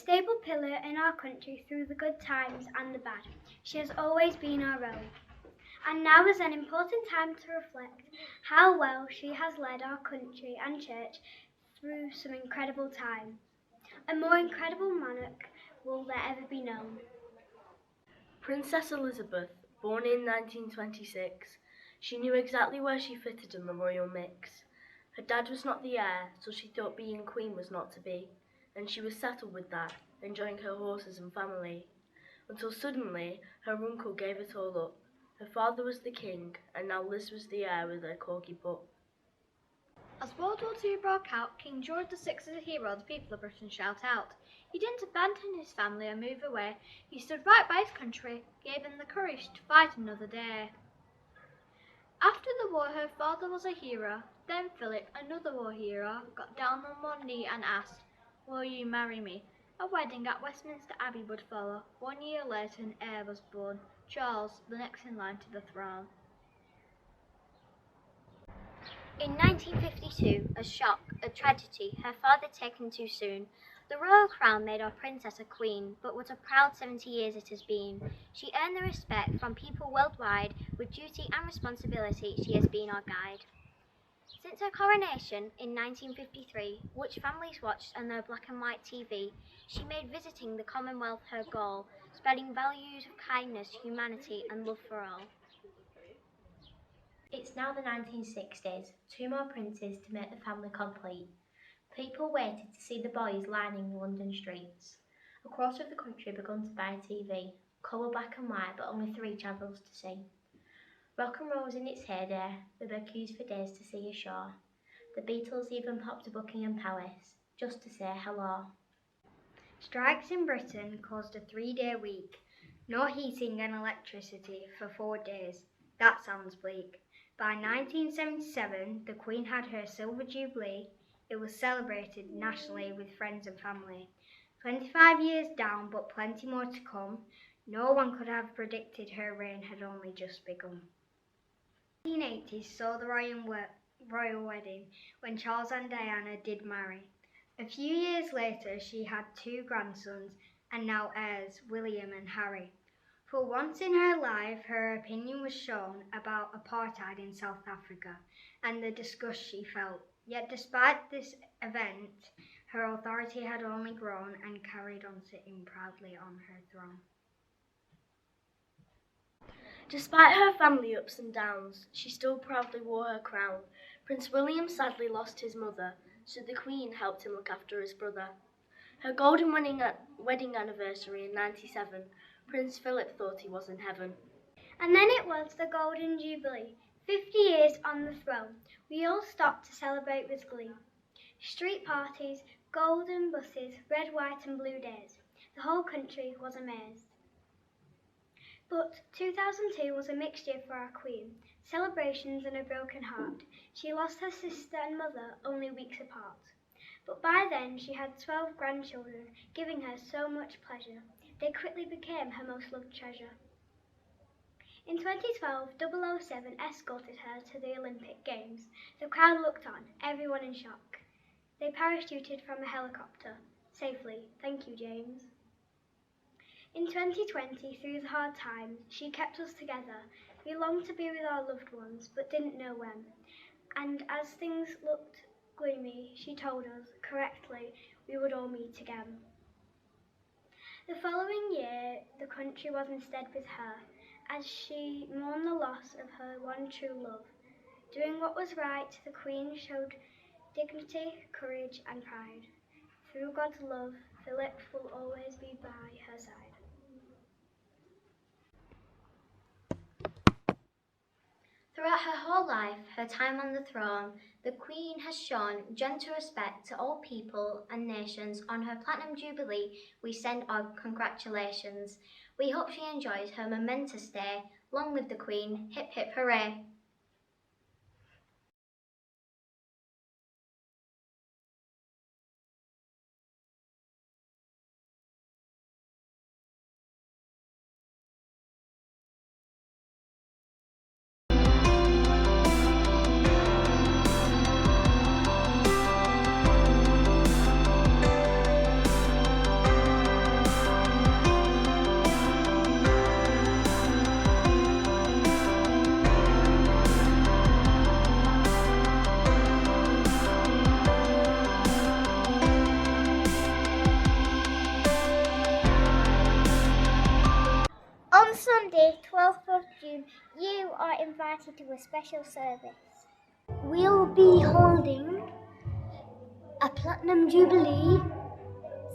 stable pillar in our country through the good times and the bad. She has always been our own. And now is an important time to reflect how well she has led our country and church through some incredible time. A more incredible monarch will there ever be known. Princess Elizabeth, born in 1926, she knew exactly where she fitted in the royal mix. Her dad was not the heir, so she thought being queen was not to be, and she was settled with that, enjoying her horses and family, until suddenly her uncle gave it all up. Her father was the king, and now Liz was the heir with her corgi pup. As World War II broke out, King George VI is a hero the people of Britain shout out. He didn't abandon his family or move away. He stood right by his country, gave them the courage to fight another day. After the war, her father was a hero. Then Philip, another war hero, got down on one knee and asked, "Will you marry me?" A wedding at Westminster Abbey would follow. 1 year later, an heir was born, Charles, the next in line to the throne. In 1952, a shock, a tragedy, her father taken too soon. The royal crown made our princess a queen, but what a proud 70 years it has been. She earned the respect from people worldwide. With duty and responsibility, she has been our guide. Since her coronation in 1953, which families watched on their black and white TV, she made visiting the Commonwealth her goal, spreading values of kindness, humanity and love for all. It's now the 1960s, 2 more princes to make the family complete. People waited to see the boys lining London streets. A quarter of the country began to buy a TV, colour black and white but only 3 channels to see. Rock and roll was in its heyday, with their queues for days to see a show. The Beatles even popped to Buckingham Palace, just to say hello. Strikes in Britain caused a 3-day week. No heating and electricity for 4 days. That sounds bleak. By 1977, the Queen had her Silver Jubilee. It was celebrated nationally with friends and family. 25 years down, but plenty more to come. No one could have predicted her reign had only just begun. The 1980s saw the royal wedding when Charles and Diana did marry. A few years later, she had 2 grandsons and now heirs, William and Harry. For once in her life, her opinion was shown about apartheid in South Africa and the disgust she felt. Yet despite this event, her authority had only grown and carried on sitting proudly on her throne. Despite her family ups and downs, she still proudly wore her crown. Prince William sadly lost his mother, so the Queen helped him look after his brother. Her golden wedding anniversary in 97, Prince Philip thought he was in heaven. And then it was the Golden Jubilee, 50 years on the throne. We all stopped to celebrate with glee. Street parties, golden buses, red, white and blue days. The whole country was amazed. But 2002 was a mixed year for our Queen. Celebrations and a broken heart. She lost her sister and mother only weeks apart. But by then she had 12 grandchildren, giving her so much pleasure. They quickly became her most loved treasure. In 2012, 007 escorted her to the Olympic Games. The crowd looked on, everyone in shock. They parachuted from a helicopter. Safely. Thank you, James. In 2020, through the hard times, she kept us together. We longed to be with our loved ones, but didn't know when. And as things looked gloomy, she told us, correctly, we would all meet again. The following year, the country was instead with her, as she mourned the loss of her one true love. Doing what was right, the Queen showed dignity, courage and pride. Through God's love, Philip will always be by her side. Throughout her whole life, her time on the throne, the Queen has shown gentle respect to all people and nations. On her Platinum Jubilee, we send our congratulations. We hope she enjoys her momentous day. Long live the Queen, hip hip hooray! children, you are invited to a special service. We'll be holding a Platinum Jubilee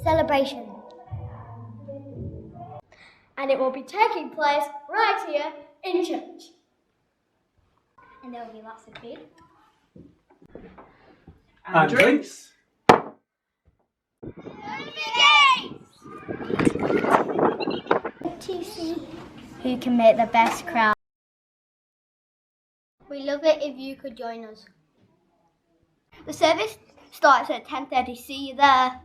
celebration. And it will be taking place right here in church. And there will be lots of food. And drinks. To see who can make the best crowd. We love it if you could join us. The service starts at 10:30. See you there.